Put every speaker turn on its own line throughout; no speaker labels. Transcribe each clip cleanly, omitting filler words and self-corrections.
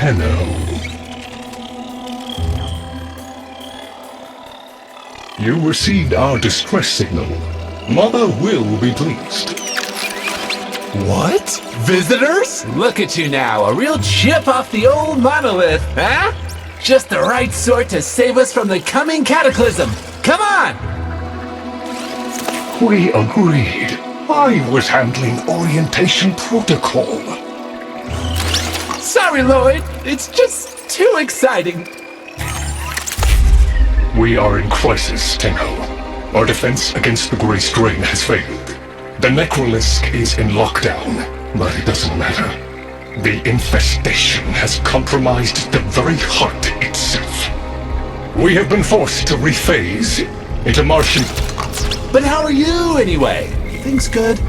Tenno. You received our distress signal. Mother will be pleased.
What? Visitors?
Look at you now, a real chip off the old monolith, huh? Just the right sort to save us from the coming cataclysm. Come on!
We agreed. I was handling orientation protocol.
Sorry, Lloyd. It's just too exciting.
We are in crisis, Tenno. Our defense against the Grey Strain has failed. The Necrolisk is in lockdown, but it doesn't matter. The infestation has compromised the very heart itself. We have been forced to rephase into Martian...
But how are you, anyway? Things good?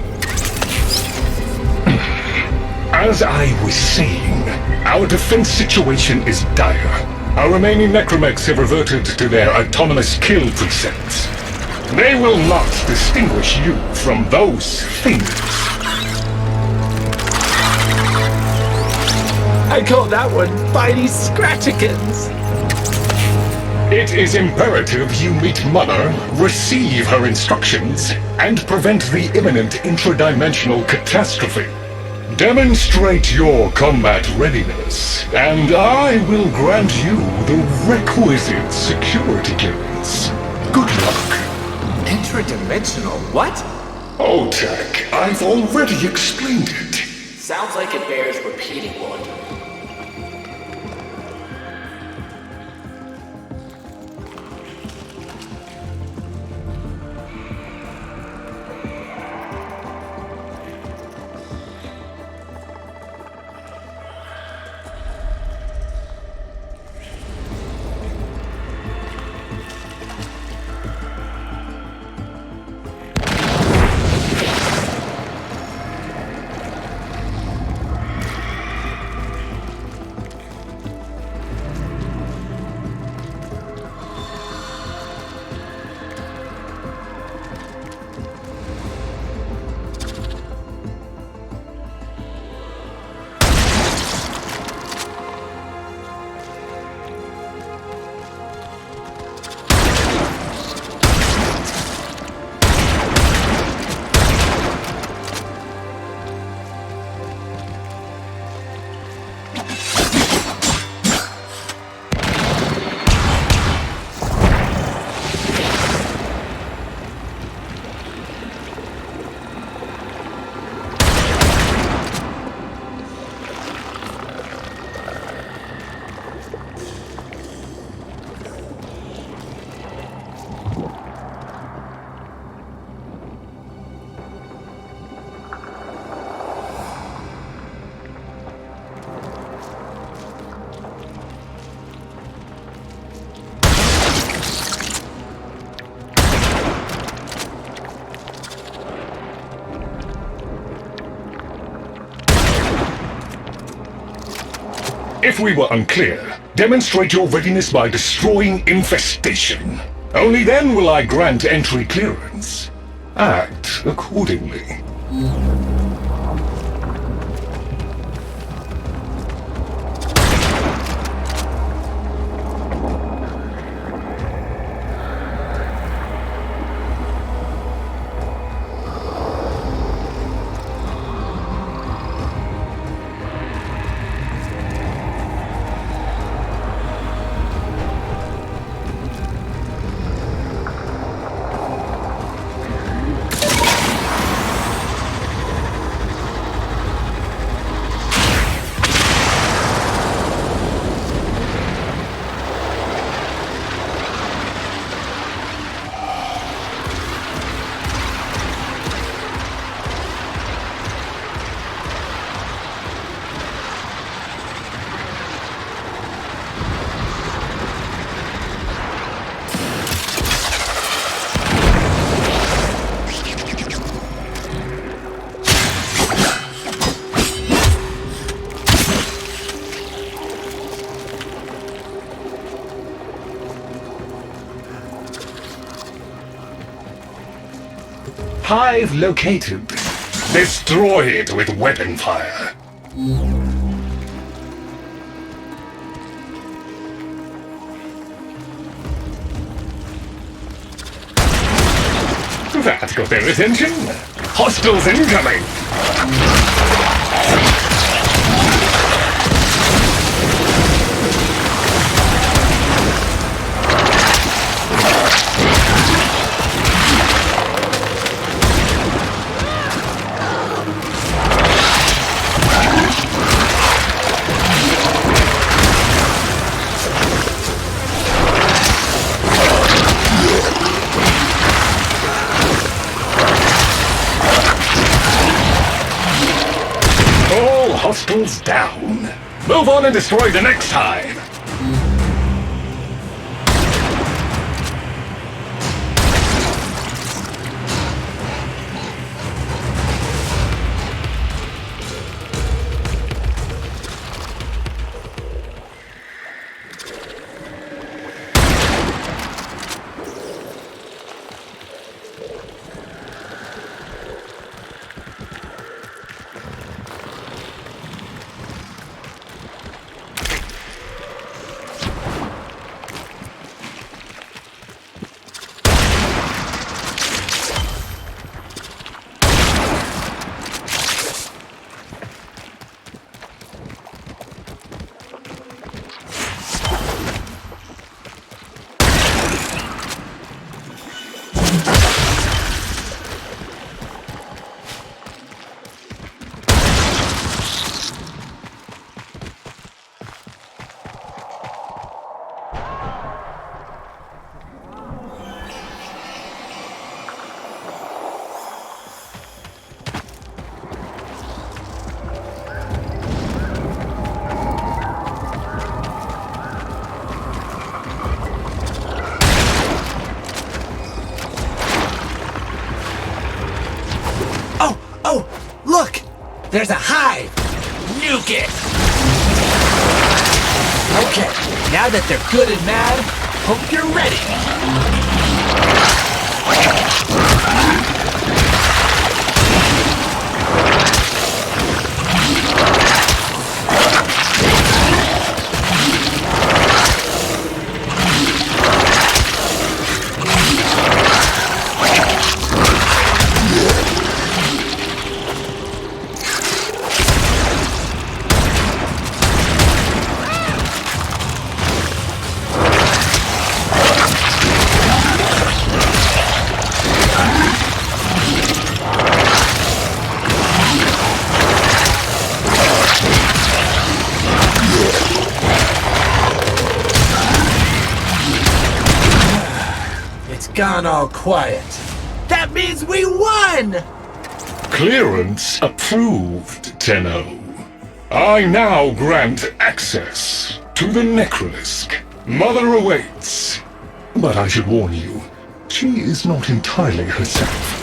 As I was saying, our defense situation is dire. Our remaining necromechs have reverted to their autonomous kill precepts. They will not distinguish you from those things.
I call that one Bitey Scratchikins.
It is imperative you meet Mother, receive her instructions, and prevent the imminent intradimensional catastrophe. Demonstrate your combat readiness, and I will grant you the requisite security clearance. Good luck.
Intradimensional what?
Oh, Tech, I've already explained it.
Sounds like it bears repeating, Lord.
If we were unclear, demonstrate your readiness by destroying infestation. Only then will I grant entry clearance. Act accordingly. Hive located. Destroy it with weapon fire. That got their attention. Hostiles incoming! Hostiles down. Move on and destroy the next hive.
Oh, look! There's a hive! Nuke it! Okay, now that they're good and mad, hope you're ready! Gone all quiet. That means we won!
Clearance approved, Tenno. I now grant access to the Necrolisk. Mother awaits. But I should warn you, she is not entirely herself.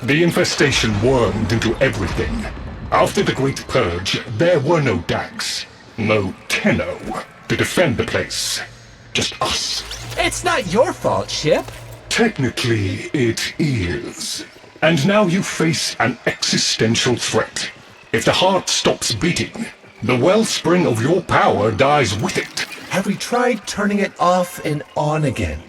The infestation wormed into everything. After the Great Purge, there were no Dax, no Tenno to defend the place. Just us.
It's not your fault, Ship.
Technically, it is. And now you face an existential threat. If the heart stops beating, the wellspring of your power dies with it.
Have we tried turning it off and on again?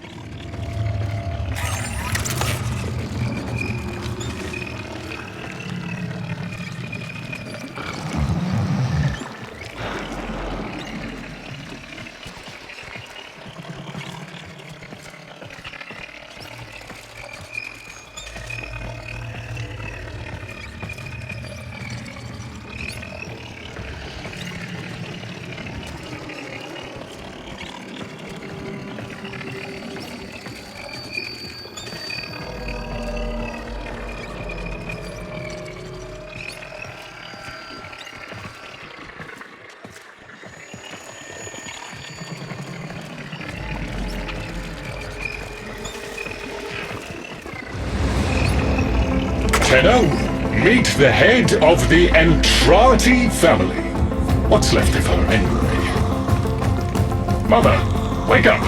Tenno, meet the head of the Entrati family. What's left of her, anyway? Mother, wake up!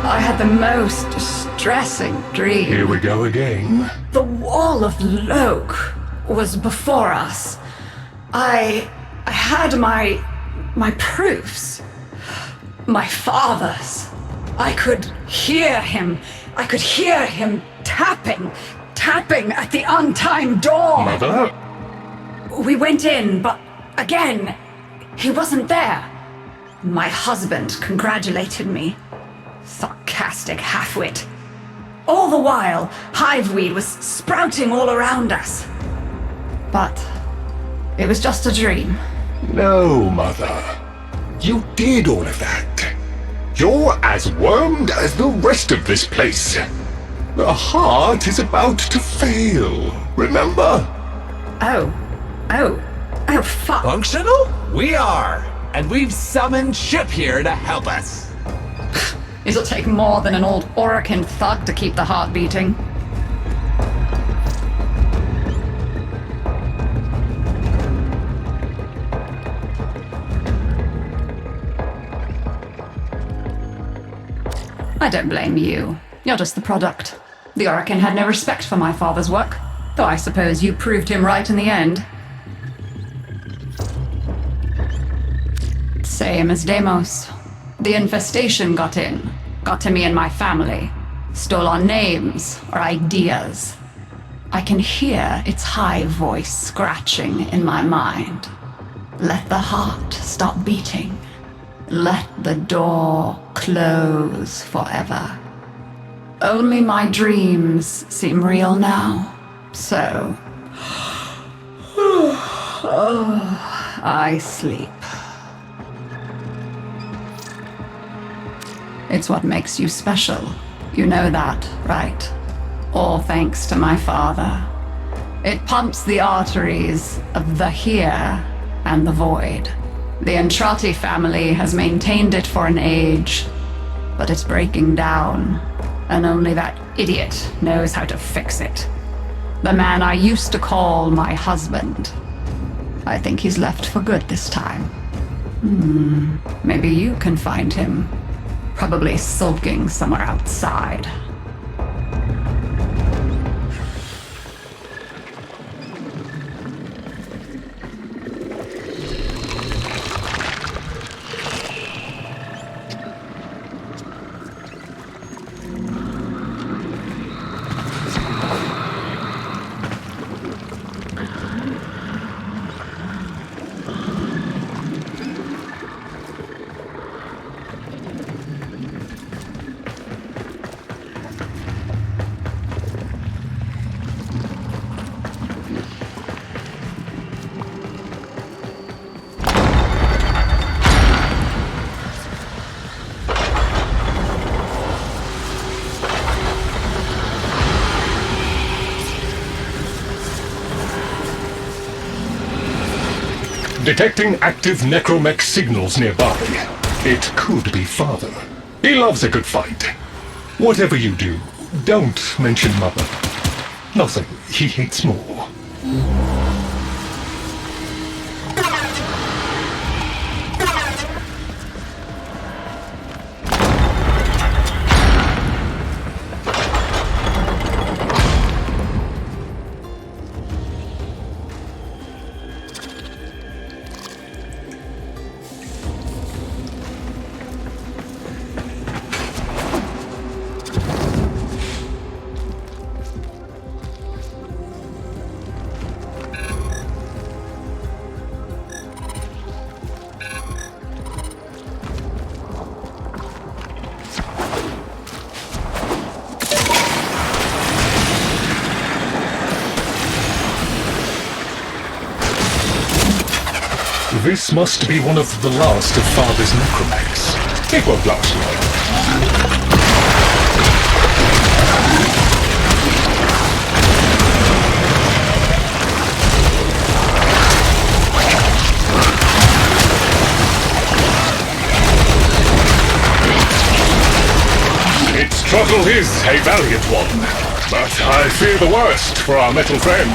I had the most distressing dream.
Here we go again.
The wall of Loke was before us. I had my proofs. My father's. I could hear him. I could hear him tapping at the untimed door.
Mother?
We went in, but again, he wasn't there. My husband congratulated me. Sarcastic halfwit. All the while, hiveweed was sprouting all around us. But it was just a dream.
No, Mother. You did all of that. You're as wormed as the rest of this place. The heart is about to fail, remember?
Oh, fuck.
Functional? We are. And we've summoned Ship here to help us.
It'll take more than an old Orokin thug to keep the heart beating. I don't blame you. You're just the product. The Orokin had no respect for my father's work, though I suppose you proved him right in the end. Same as Deimos. The infestation got in, got to me and my family, stole our names, our ideas. I can hear its high voice scratching in my mind. Let the heart stop beating. Let the door close forever. Only my dreams seem real now, so... I sleep. It's what makes you special. You know that, right? All thanks to my father. It pumps the arteries of the here and the void. The Entrati family has maintained it for an age, but it's breaking down, and only that idiot knows how to fix it. The man I used to call my husband. I think he's left for good this time. Maybe you can find him. Probably sulking somewhere outside.
Detecting active necromech signals nearby. It could be Father. He loves a good fight. Whatever you do, don't mention Mother. Nothing he hates more. This must be one of the last of Father's necromechs. It won't last long. Its trouble is a valiant one, but I fear the worst for our metal friend.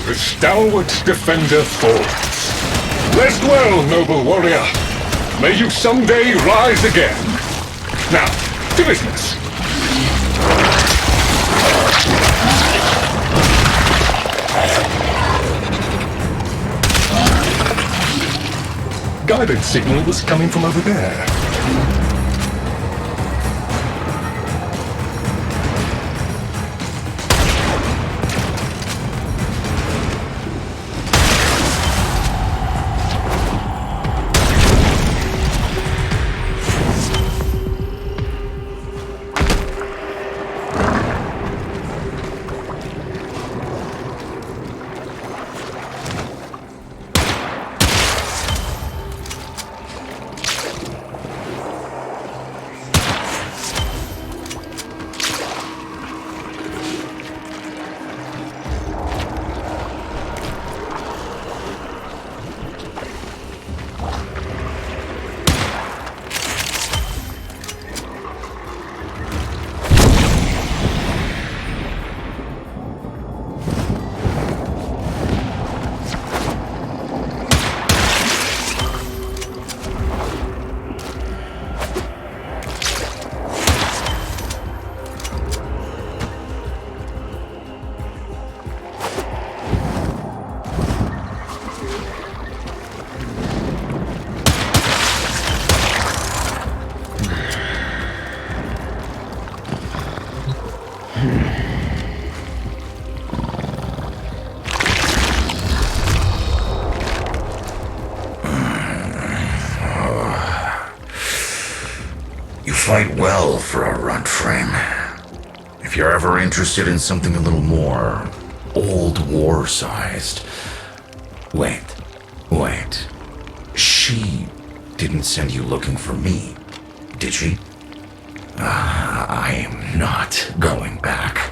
The stalwart defender falls. Rest well, noble warrior. May you someday rise again. Now, to business. Guidance signal was coming from over there.
Fight well for a runt frame. If you're ever interested in something a little more old war-sized. Wait. She didn't send you looking for me, did she? I am not going back.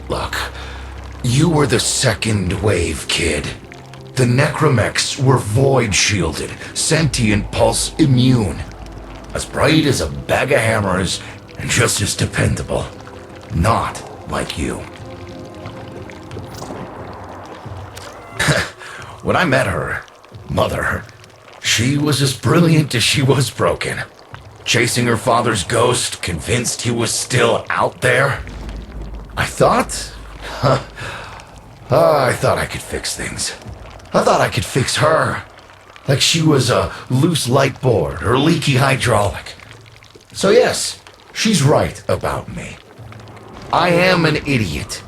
Look, you were the second wave, kid. The necromechs were void-shielded, sentient pulse immune. As bright as a bag of hammers, and just as dependable. Not like you. When I met her, Mother, she was as brilliant as she was broken. Chasing her father's ghost, convinced he was still out there. I thought I could fix things. I thought I could fix her. Like she was a loose light board or leaky hydraulic. So yes, she's right about me. I am an idiot.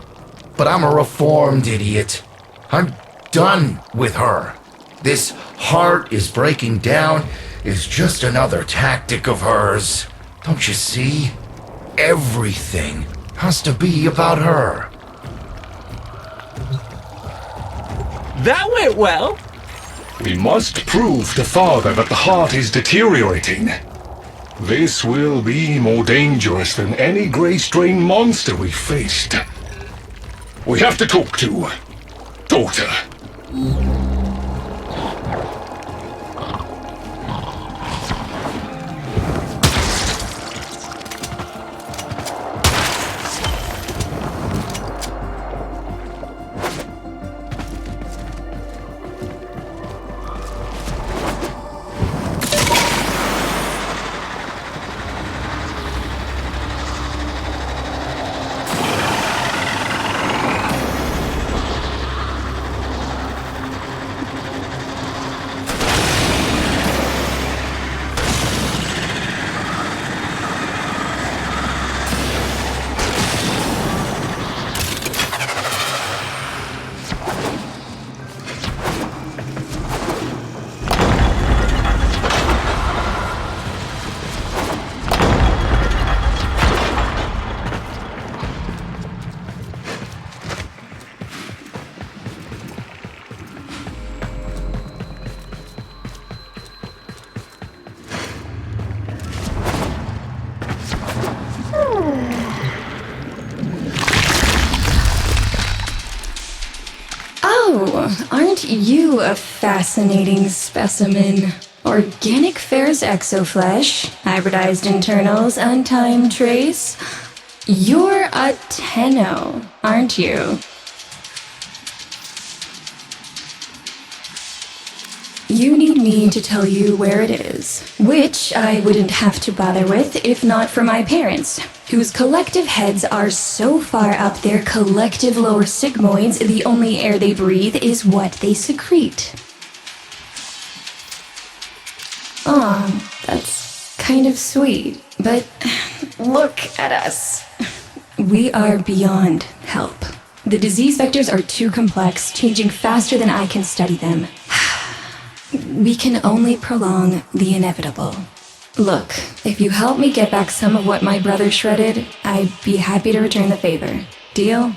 But I'm a reformed idiot. I'm done with her. This heart is breaking down is just another tactic of hers. Don't you see? Everything has to be about her.
That went well.
We must prove to Father that the heart is deteriorating. This will be more dangerous than any gray strain monster we faced. We have to talk to daughter.
Oh, aren't you a fascinating specimen? Organic ferrous exoflesh, hybridized internals, untimed trace. You're a Tenno, aren't you? You need me to tell you where it is, which I wouldn't have to bother with if not for my parents, whose collective heads are so far up their collective lower sigmoids the only air they breathe is what they secrete. Aw, that's kind of sweet, but look at us. We are beyond help. The disease vectors are too complex, changing faster than I can study them. We can only prolong the inevitable. Look, if you help me get back some of what my brother shredded, I'd be happy to return the favor. Deal?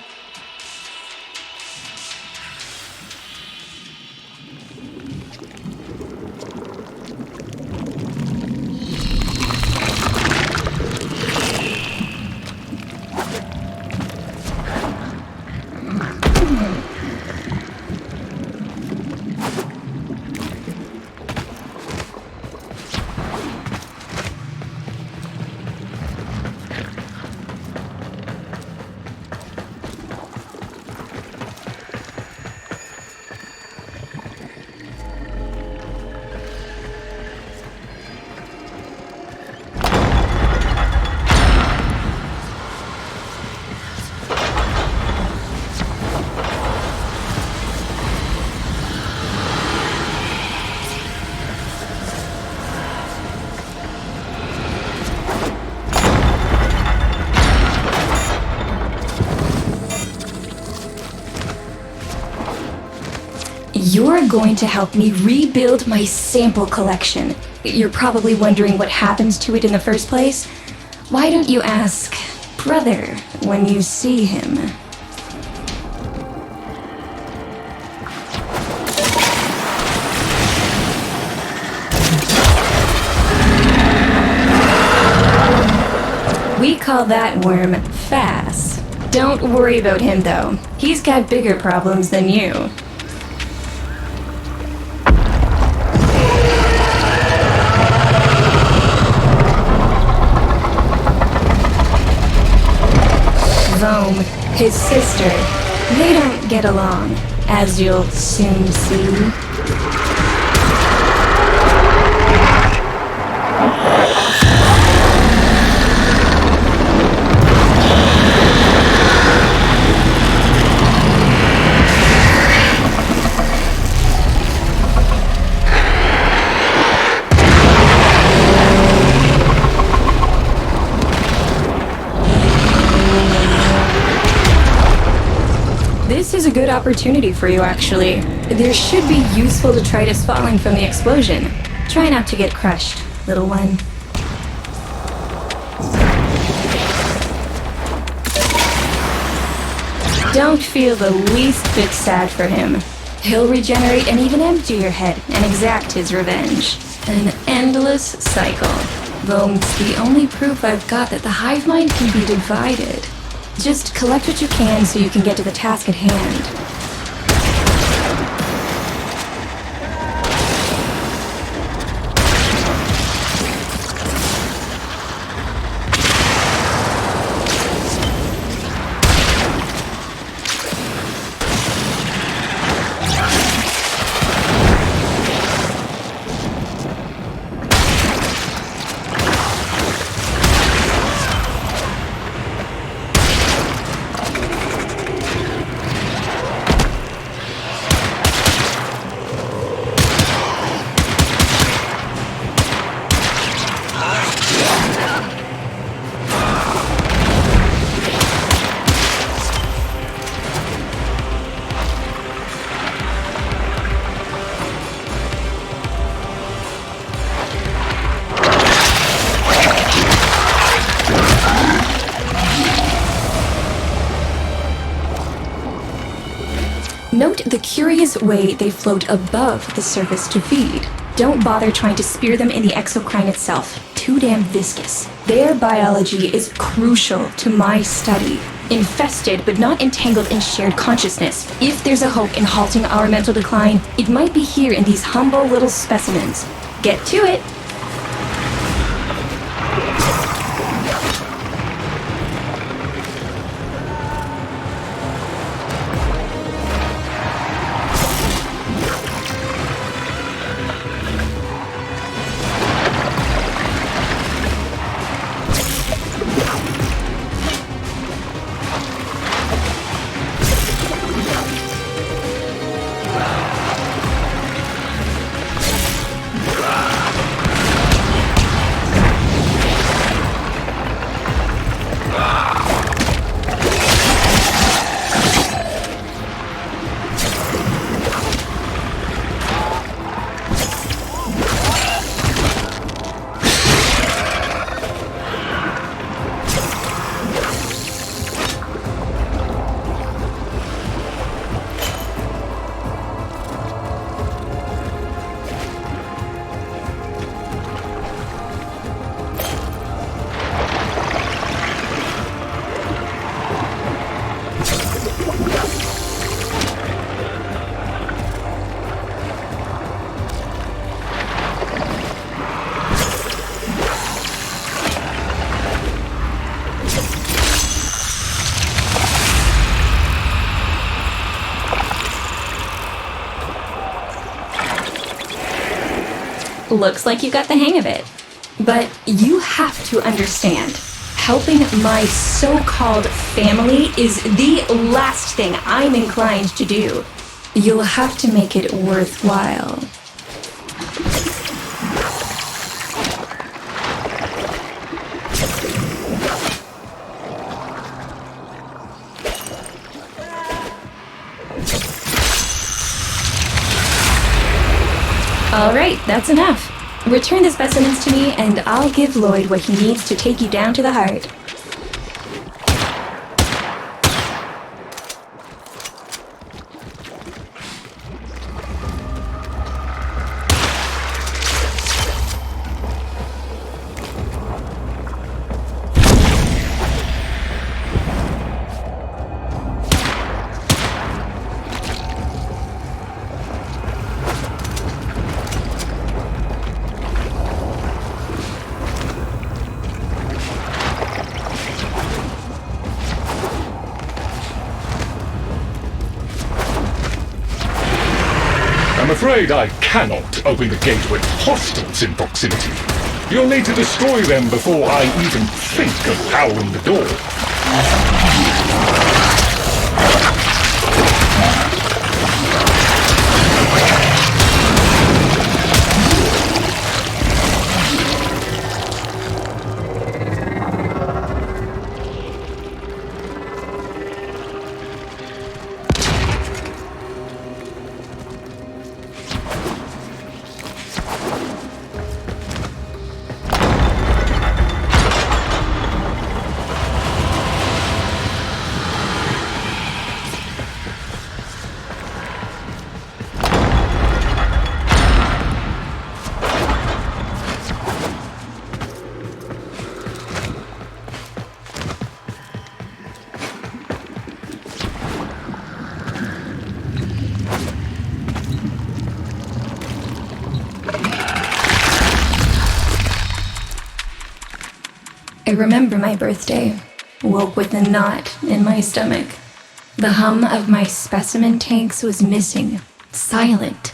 You're going to help me rebuild my sample collection. You're probably wondering what happens to it in the first place. Why don't you ask brother when you see him? We call that worm Fass. Don't worry about him though. He's got bigger problems than you. Zome, his sister, they don't get along, as you'll soon see. This is a good opportunity for you, actually. There should be useful detritus falling from the explosion. Try not to get crushed, little one. Don't feel the least bit sad for him. He'll regenerate and even empty your head and exact his revenge. An endless cycle. Though it's the only proof I've got that the hive mind can be divided. Just collect what you can so you can get to the task at hand. Note the curious way they float above the surface to feed. Don't bother trying to spear them in the exocrine itself. Too damn viscous. Their biology is crucial to my study. Infested but not entangled in shared consciousness. If there's a hope in halting our mental decline, it might be here in these humble little specimens. Get to it! Looks like you got the hang of it. But you have to understand, helping my so-called family is the last thing I'm inclined to do. You'll have to make it worthwhile. Alright, that's enough. Return the specimens to me, and I'll give Lloyd what he needs to take you down to the heart.
I'm afraid I cannot open the gate with hostiles in proximity. You'll need to destroy them before I even think of powering the door.
remember my birthday. Woke with a knot in my stomach. The hum of my specimen tanks was missing. Silent.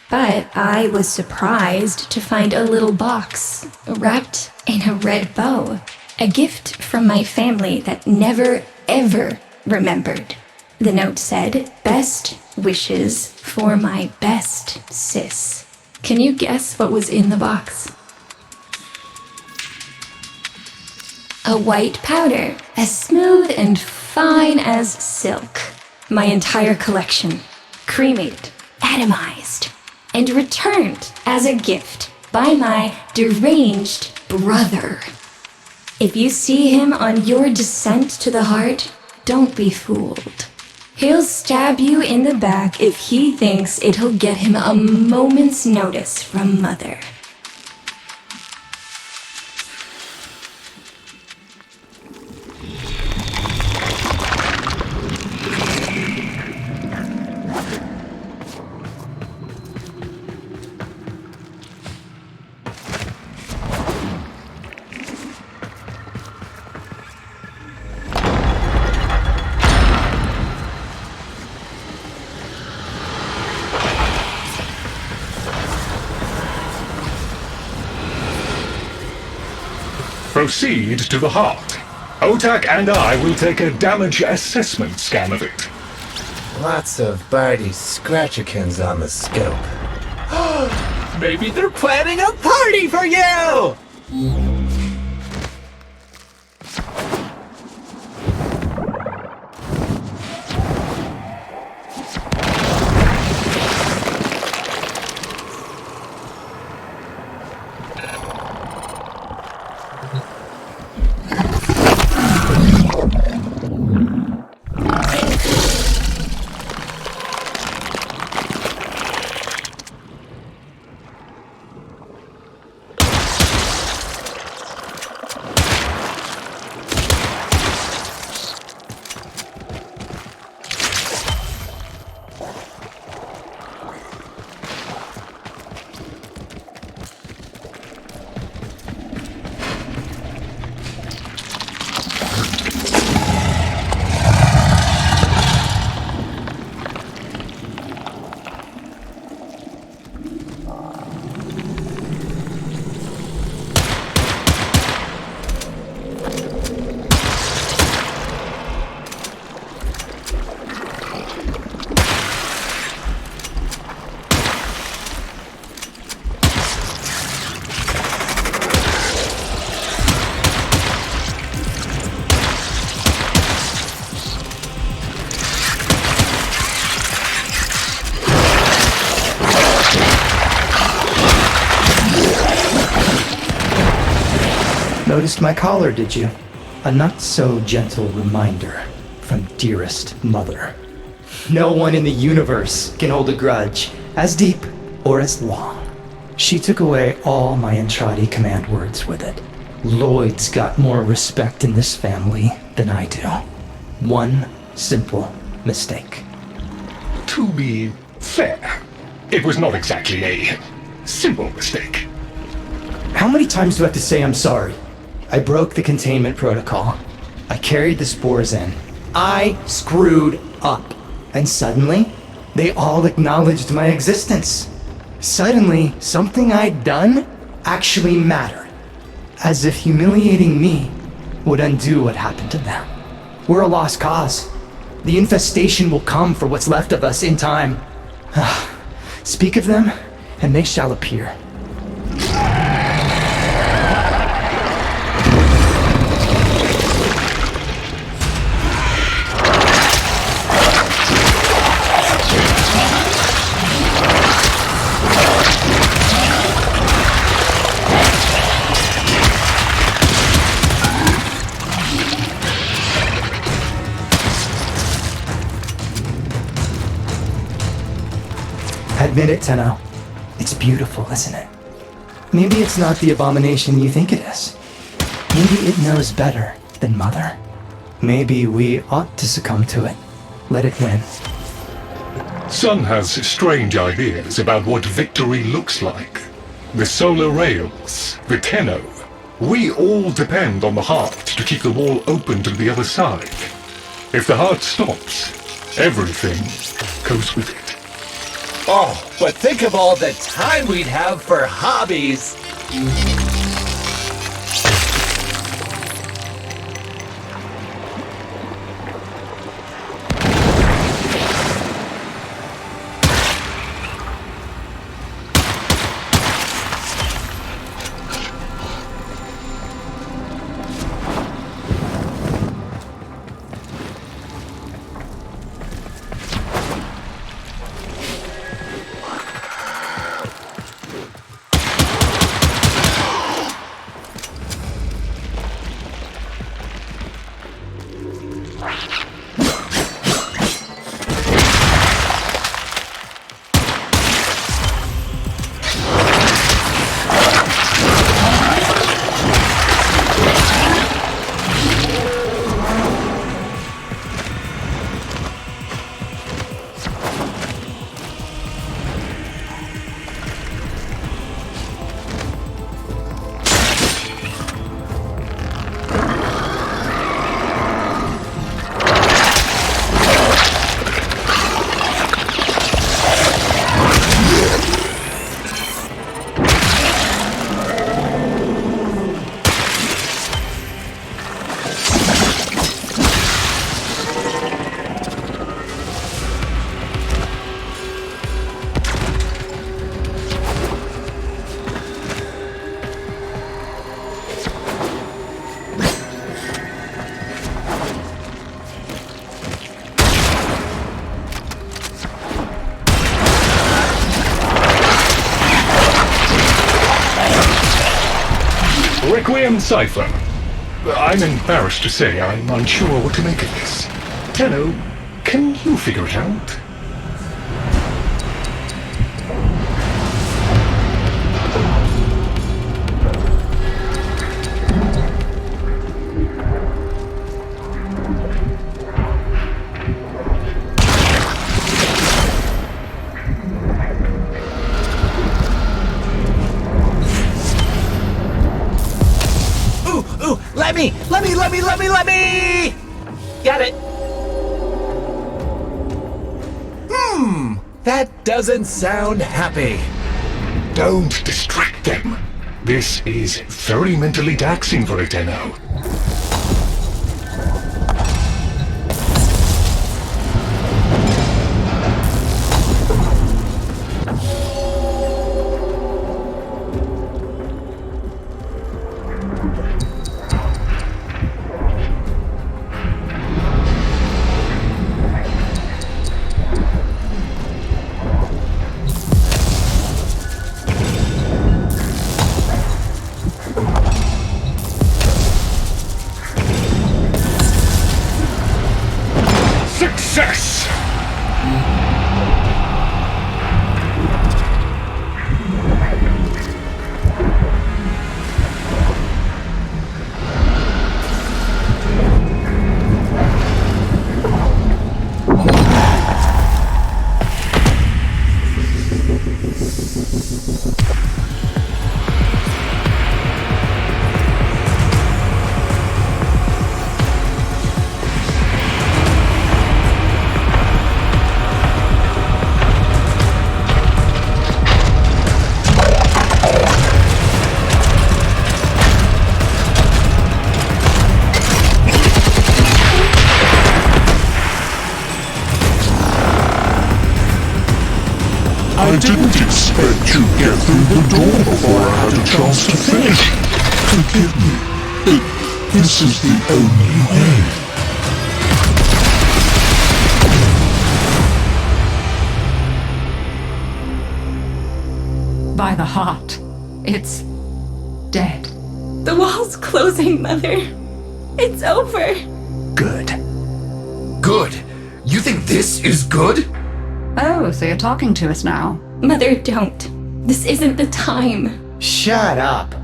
But I was surprised to find a little box wrapped in a red bow. A gift from my family that never, ever remembered. The note said, "Best wishes for my best sis." Can you guess what was in the box? A white powder, as smooth and fine as silk. My entire collection, cremated, atomized, and returned as a gift by my deranged brother. If you see him on your descent to the heart, don't be fooled. He'll stab you in the back if he thinks it'll get him a moment's notice from Mother.
Proceed to the heart. Otak and I will take a damage assessment scan of it.
Lots of Barty Scratchikins on the scope. Maybe they're planning a party for you!
Noticed my collar, did you? A not-so-gentle reminder from dearest mother. No one in the universe can hold a grudge as deep or as long. She took away all my Entrati command words with it. Lloyd's got more respect in this family than I do. One simple mistake.
To be fair, it was not exactly a simple mistake.
How many times do I have to say I'm sorry? I broke the containment protocol. I carried the spores in. I screwed up. And suddenly, they all acknowledged my existence. Suddenly, something I'd done actually mattered. As if humiliating me would undo what happened to them. We're a lost cause. The infestation will come for what's left of us in time. Speak of them, and they shall appear. Admit it, Tenno. It's beautiful, isn't it? Maybe it's not the abomination you think it is. Maybe it knows better than Mother. Maybe we ought to succumb to it. Let it win.
Sun has strange ideas about what victory looks like. The solar rails, the Tenno, We all depend on the heart to keep the wall open to the other side. If the heart stops, everything goes with it.
Oh, but think of all the time we'd have for hobbies.
Requiem Cipher. I'm embarrassed to say I'm unsure what to make of this. Tenno, can you figure it out?
Ooh, let me! Got it. That doesn't sound happy.
Don't distract them. This is very mentally taxing for a Tenno. Success!
I didn't expect to get through the door before I had a chance to finish. Forgive me, but this is the only way.
By the heart. It's dead.
The wall's closing, Mother. It's over.
Good. Good? You think this is good?
Oh, so you're talking to us now.
Mother, don't. This isn't the time.
Shut up.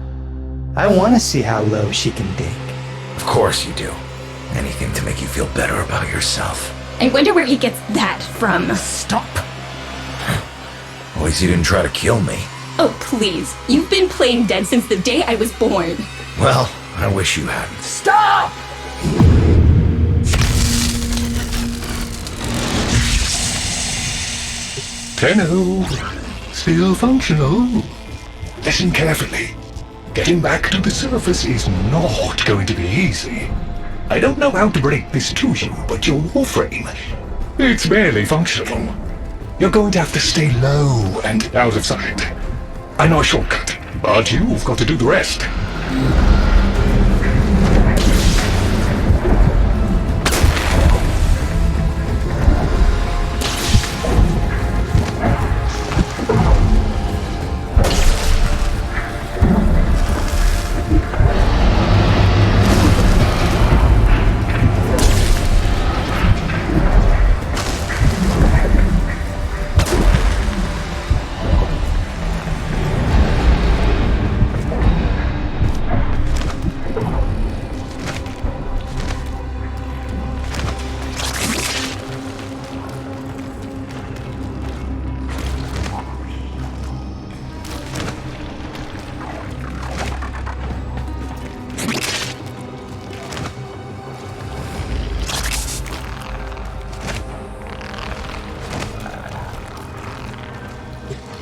I want to see how low she can dig.
Of course you do. Anything to make you feel better about yourself.
I wonder where he gets that from.
Stop.
At least you didn't try to kill me.
Oh, please. You've been playing dead since the day I was born.
Well, I wish you hadn't.
Stop!
Tenno, still functional. Listen carefully. Getting back to the surface is not going to be easy. I don't know how to break this to you, but your Warframe, it's barely functional. You're going to have to stay low and out of sight. I know a shortcut, but you've got to do the rest.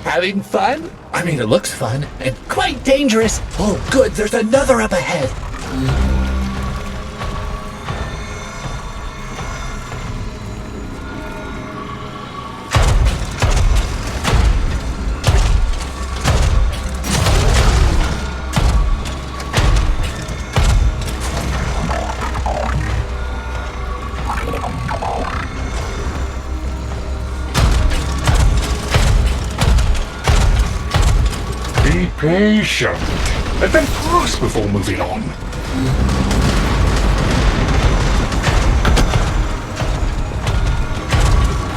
Having fun? I mean, it looks fun and quite dangerous. Oh, good, there's another up ahead.
Be patient. Let them pass before moving on.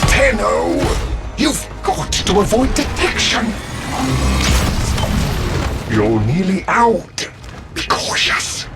Tenno, you've got to avoid detection. You're nearly out. Be cautious.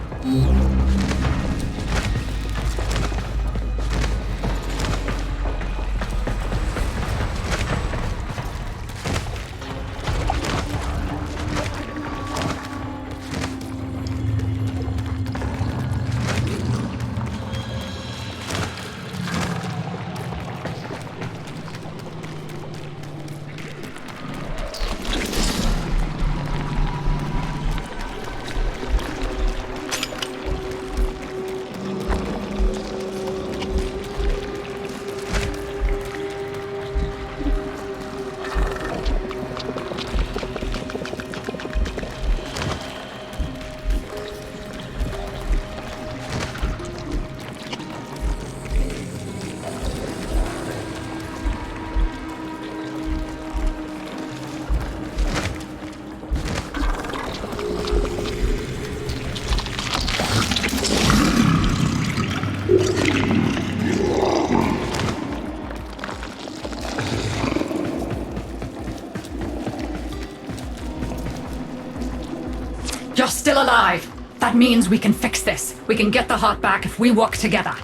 You're still alive. That means we can fix this. We can get the heart back if we work together.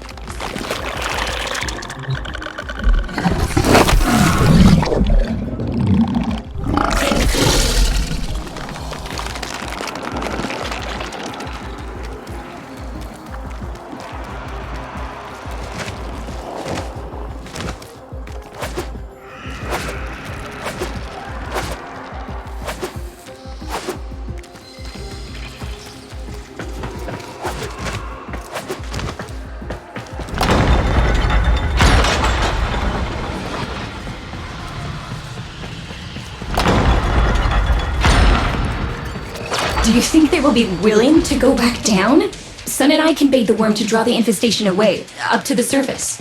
Do you think they will be willing to go back down? Sun and I can bait the worm to draw the infestation away, up to the surface.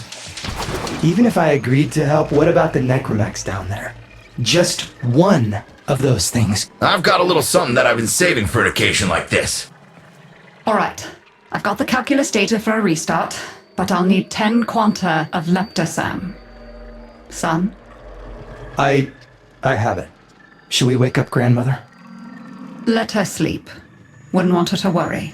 Even if I agreed to help, what about the necromechs down there? Just one of those things.
I've got a little something that I've been saving for an occasion like this.
All right. I've got the calculus data for a restart, but I'll need 10 quanta of leptosam. Son?
I have it. Should we wake up grandmother?
Let her sleep. Wouldn't want her to worry.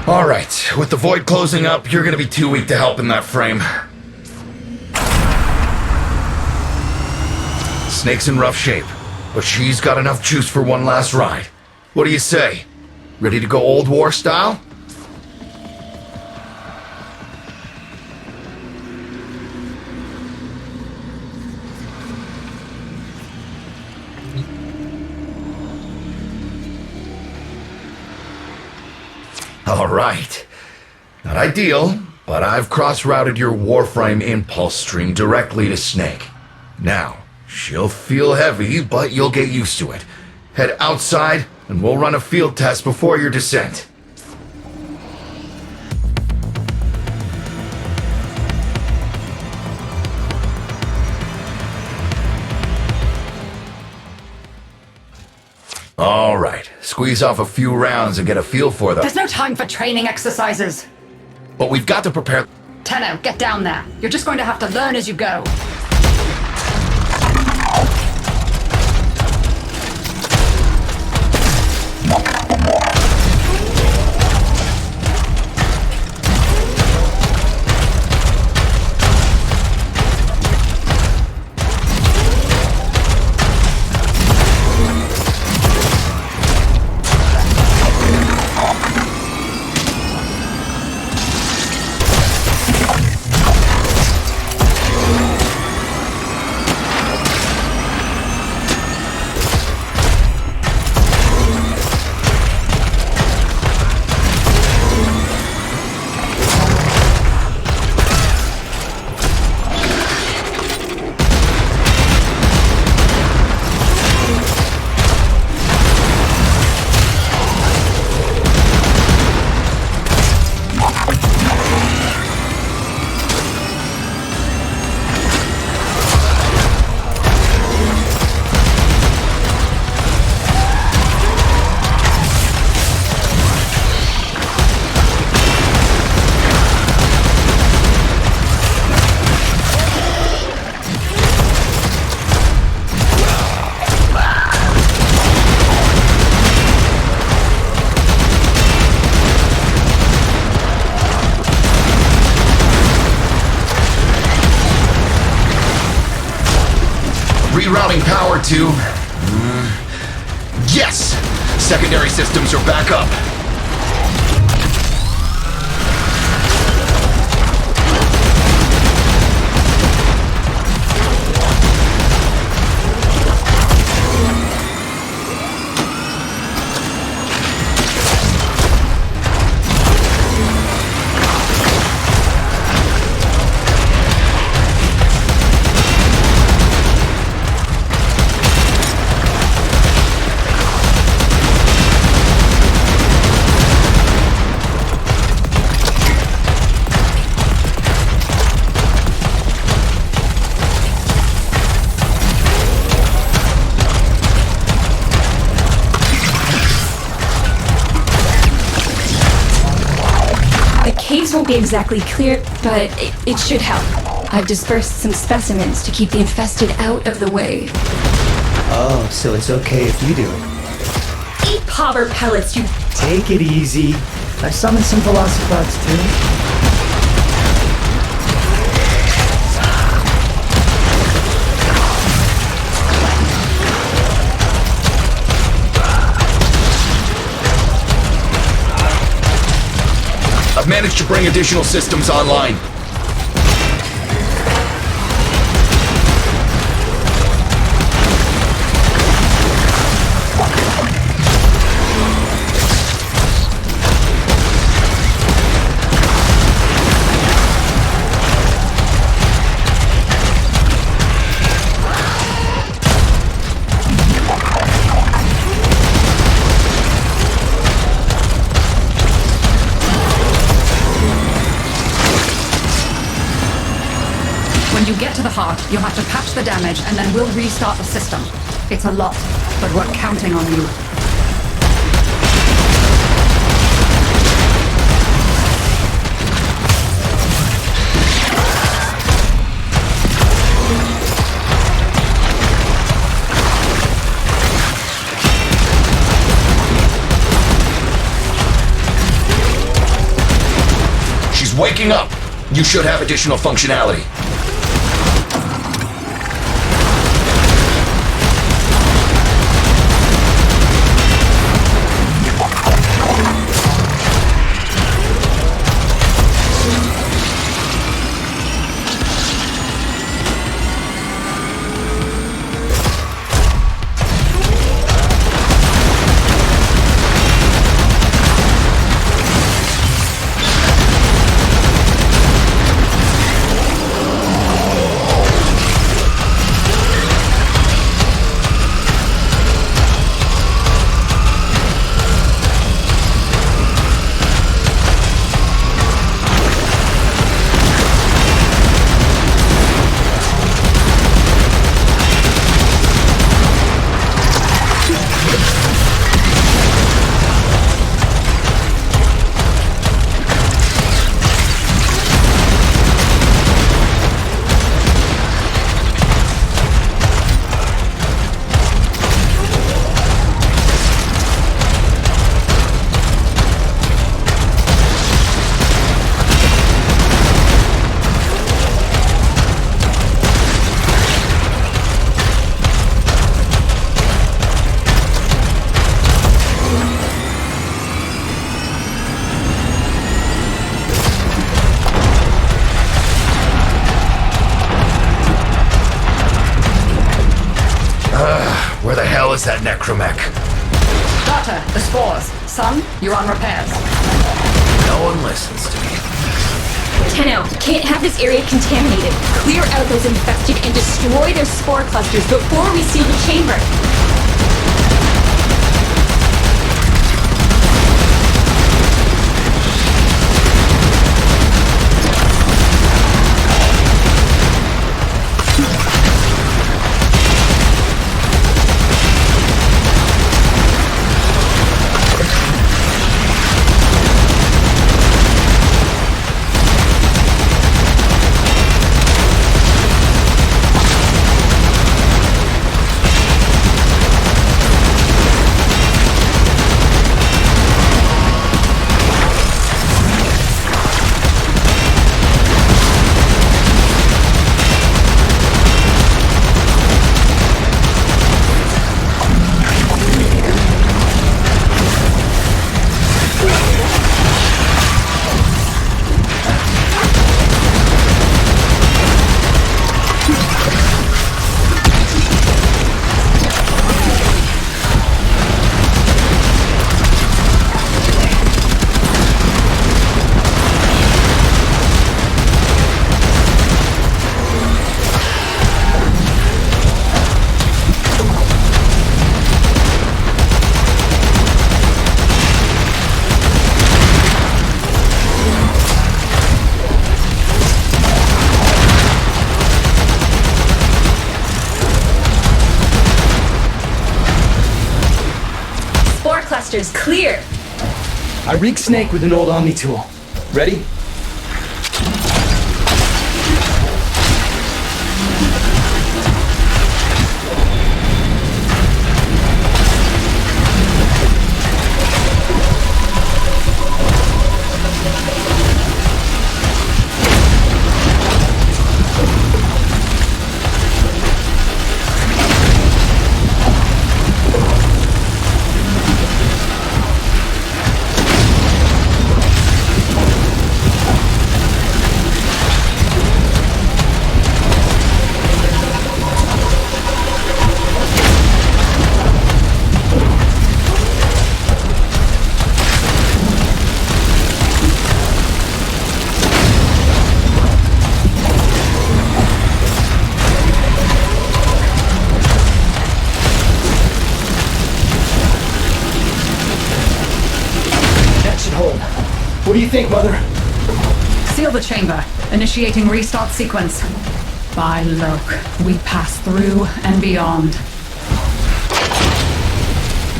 Alright, with the void closing up, you're gonna be too weak to help in that frame. Snake's in rough shape, but she's got enough juice for one last ride. What do you say? Ready to go old war style? Alright. Not ideal, but I've cross-routed your Warframe impulse stream directly to Snake. Now, she'll feel heavy, but you'll get used to it. Head outside, and we'll run a field test before your descent. Alright, squeeze off a few rounds and get a feel for them.
There's no time for training exercises.
But we've got to prepare...
Tenno, get down there. You're just going to have to learn as you go.
Rerouting power to... Yes! Secondary systems are back up.
Caves won't be exactly clear, but it should help. I've dispersed some specimens to keep the infested out of the way.
Oh, so it's okay if you do it.
Eat popper pellets, you...
Take it easy. I've summoned some velocipods too.
I've managed to bring additional systems online.
When you get to the heart, you'll have to patch the damage and then we'll restart the system. It's a lot, but we're counting on you.
waking up. You should have additional functionality. Where the hell is that necromech?
Doctor, the spores. Son, you're on repairs.
No one listens to me.
Tenno, can't have this area contaminated. Clear out those infested and destroy their spore clusters before we seal the chamber. Clusters clear.
I rigged Snake with an old Omni tool. Ready? What do you think, Mother?
Seal the chamber. Initiating restart sequence. By Loke, we pass through and beyond.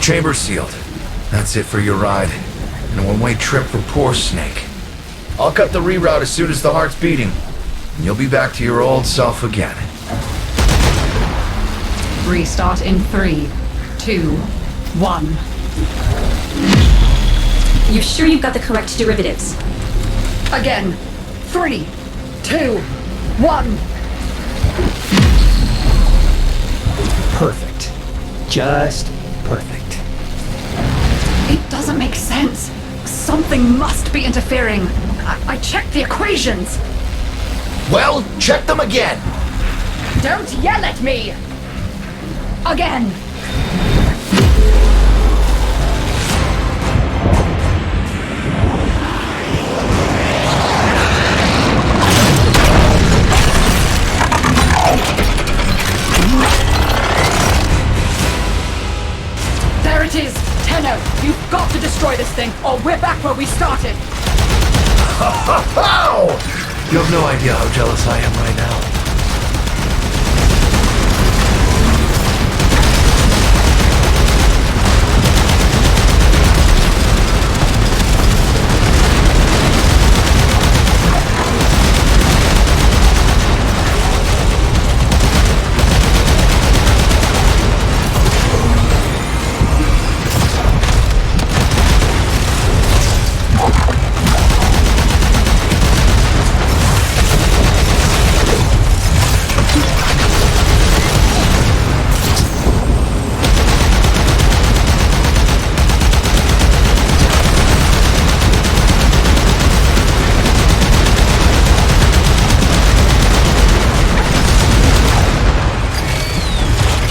Chamber's sealed. That's it for your ride. And a one-way trip for poor Snake. I'll cut the reroute as soon as the heart's beating. And you'll be back to your old self again.
Restart in 3, 2, 1.
You're sure you've got the correct derivatives?
Again. 3, 2, 1.
Perfect. Just perfect.
It doesn't make sense. Something must be interfering. I checked the equations.
Well, check them again.
Don't yell at me! Again! There it is! Tenno, you've got to destroy this thing, or we're back where we started!
Oh! You have no idea how jealous I am right now.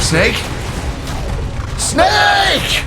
Snake? Snake!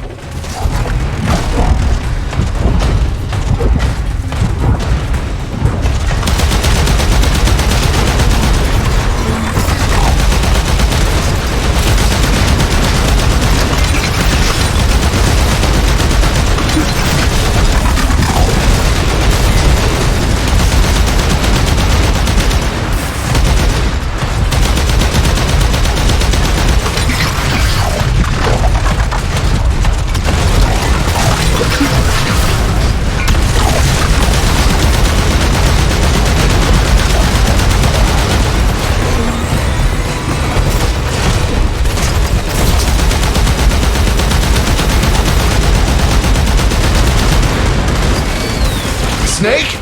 Snake?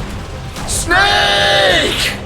Snake!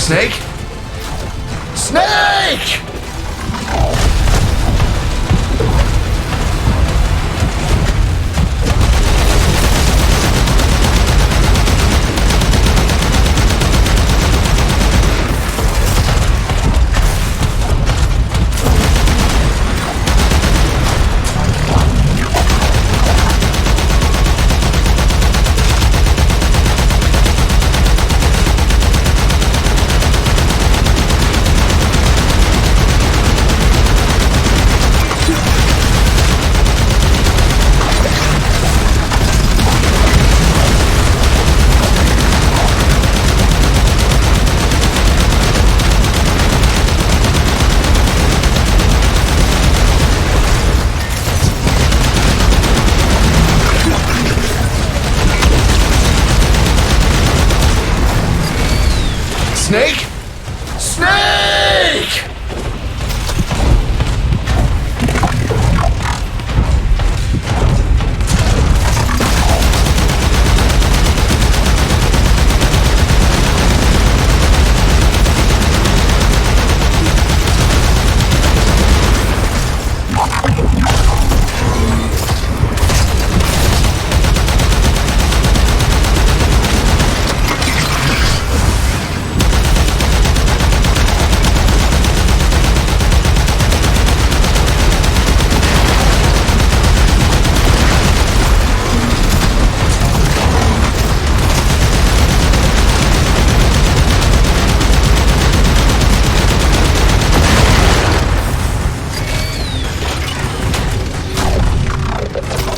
Snake? Snake!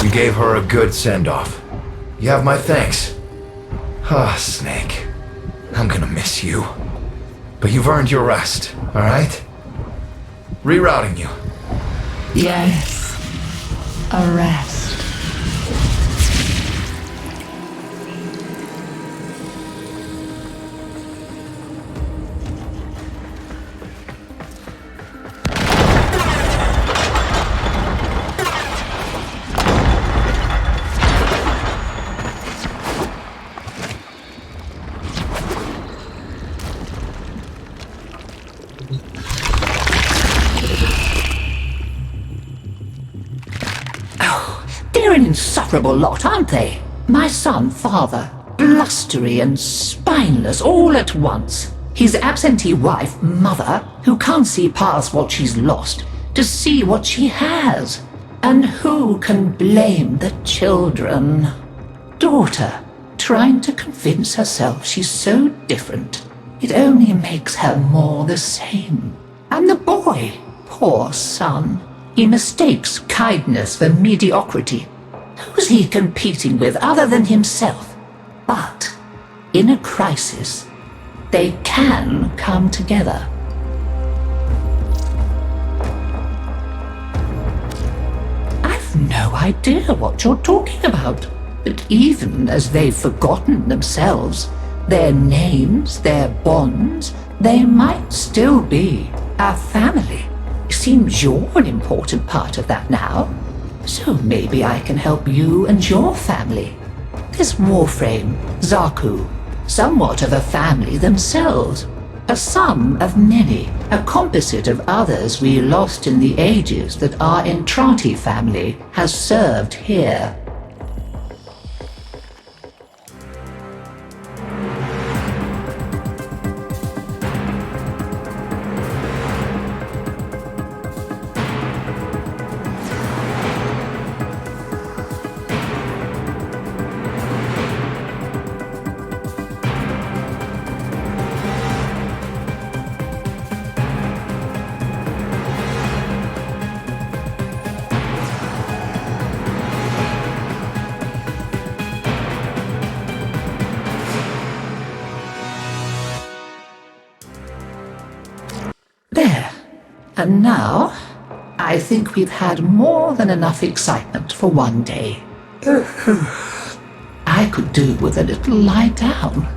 You gave her a good send-off. You have my thanks. Ah, Snake. I'm gonna miss you. But you've earned your rest, alright? Rerouting you.
Yes. A rest.
They're an insufferable lot, aren't they? My son, father, blustery and spineless all at once. His absentee wife, mother, who can't see past what she's lost to see what she has. And who can blame the children? Daughter, trying to convince herself she's so different. It only makes her more the same. And the boy, poor son, he mistakes kindness for mediocrity. Who's he competing with other than himself? But in a crisis, they can come together. I've no idea what you're talking about. But even as they've forgotten themselves, their names, their bonds, they might still be a family. Seems you're an important part of that now. So maybe I can help you and your family. This Warframe, Zaku, somewhat of a family themselves. A sum of many, a composite of others we lost in the ages that our Entrati family has served here. There. And now, I think we've had more than enough excitement for one day. I could do with a little lie down.